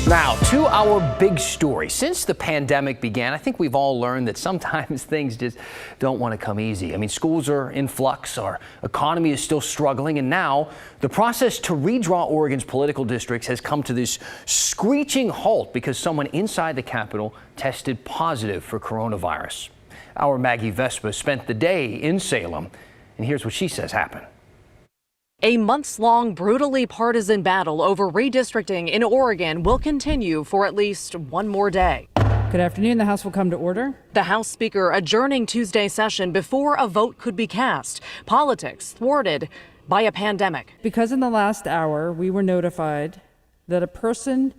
Now, to our big story. Since the pandemic began, I think we've all learned that sometimes things just don't want to come easy. I mean, schools are in flux, our economy is still struggling, and now the process to redraw Oregon's political districts has come to this screeching halt because someone inside the Capitol tested positive for coronavirus. Our Maggie Vespa spent the day in Salem, and here's what she says happened. A months-long, brutally partisan battle over redistricting in Oregon will continue for at least one more day. Good afternoon. The House will come to order. The House Speaker adjourning Tuesday's session before a vote could be cast. Politics thwarted by a pandemic. Because in the last hour, we were notified that a person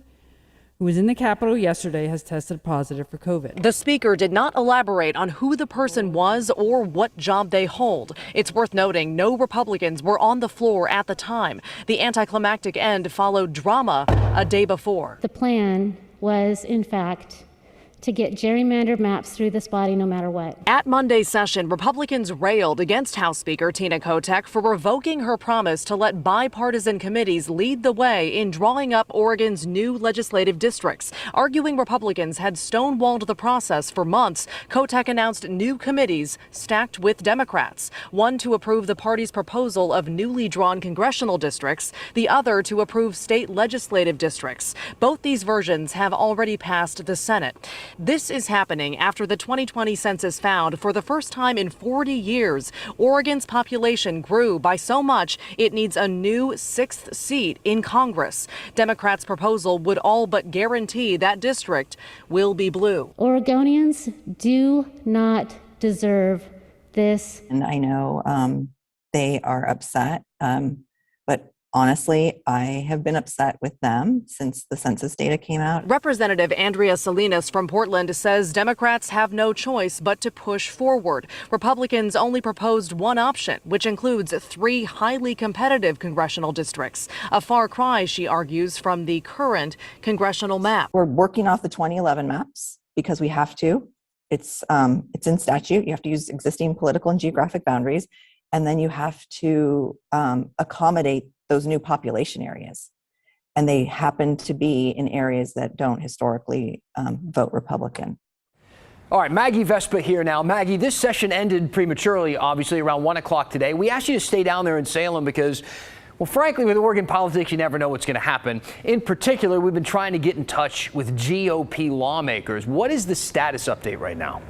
who was in the Capitol yesterday has tested positive for COVID. The Speaker did not elaborate on who the person was or what job they hold. It's worth noting no Republicans were on the floor at the time. The anticlimactic end followed drama a day before. The plan was, in fact, to get gerrymandered maps through this body no matter what. At Monday's session, Republicans railed against House Speaker Tina Kotek for revoking her promise to let bipartisan committees lead the way in drawing up Oregon's new legislative districts. Arguing Republicans had stonewalled the process for months, Kotek announced new committees stacked with Democrats. One to approve the party's proposal of newly drawn congressional districts, the other to approve state legislative districts. Both these versions have already passed the Senate. This is happening after the 2020 census found for the first time in 40 years, Oregon's population grew by so much it needs a new sixth seat in Congress. Democrats' proposal would all but guarantee that district will be blue. Oregonians do not deserve this. And I know they are upset, but honestly, I have been upset with them since the census data came out. Representative Andrea Salinas from Portland says Democrats have no choice but to push forward. Republicans only proposed one option, which includes 3 highly competitive congressional districts. A far cry, she argues, from the current congressional map. We're working off the 2011 maps because we have to. It's in statute. You have to use existing political and geographic boundaries, and then you have to accommodate those new population areas. And they happen to be in areas that don't historically vote Republican. All right, Maggie Vespa here now. Maggie, this session ended prematurely, obviously, around 1 o'clock today. We asked you to stay down there in Salem because, well, frankly, with Oregon politics, you never know what's going to happen. In particular, we've been trying to get in touch with GOP lawmakers. What is the status update right now?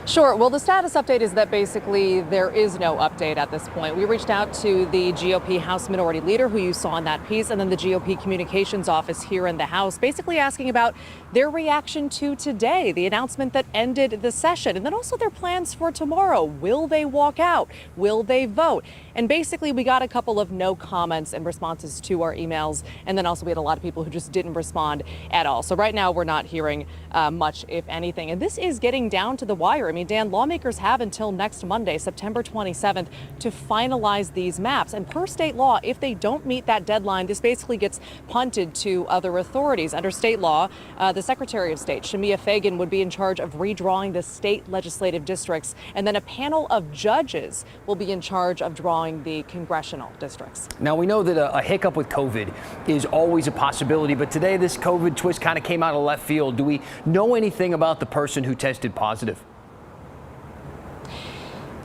Sure. Well, the status update is that basically there is no update at this point. We reached out to the GOP House Minority Leader, who you saw in that piece, and then the GOP Communications Office here in the House, basically asking about their reaction to today, the announcement that ended the session, and then also their plans for tomorrow. Will they walk out? Will they vote? And basically, we got a couple of no comments and responses to our emails, and then also we had a lot of people who just didn't respond at all. So right now, we're not hearing much, if anything. And this is getting down to the wire. I mean, Dan, lawmakers have until next Monday, September 27th, to finalize these maps. And per state law, if they don't meet that deadline, this basically gets punted to other authorities. Under state law, the Secretary of State, Shemia Fagan, would be in charge of redrawing the state legislative districts. And then a panel of judges will be in charge of drawing the congressional districts. Now, we know that a hiccup with COVID is always a possibility, but today this COVID twist kind of came out of left field. Do we know anything about the person who tested positive?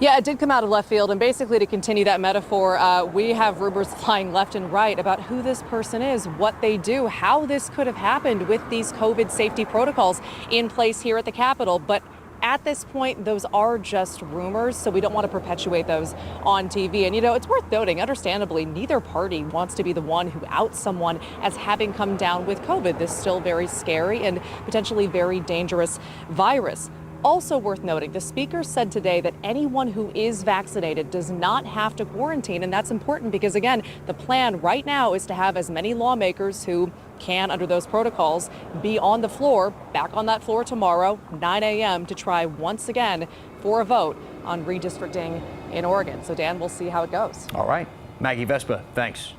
Yeah, it did come out of left field, and basically to continue that metaphor, we have rumors flying left and right about who this person is, what they do, how this could have happened with these COVID safety protocols in place here at the Capitol. But at this point, those are just rumors, so we don't want to perpetuate those on TV. And, you know, it's worth noting, understandably, neither party wants to be the one who outs someone as having come down with COVID, this still very scary and potentially very dangerous virus. Also worth noting, the Speaker said today that anyone who is vaccinated does not have to quarantine. And that's important because, again, the plan right now is to have as many lawmakers who can, under those protocols, be on the floor, back on that floor tomorrow, 9 a.m., to try once again for a vote on redistricting in Oregon. So, Dan, we'll see how it goes. All right. Maggie Vespa, thanks.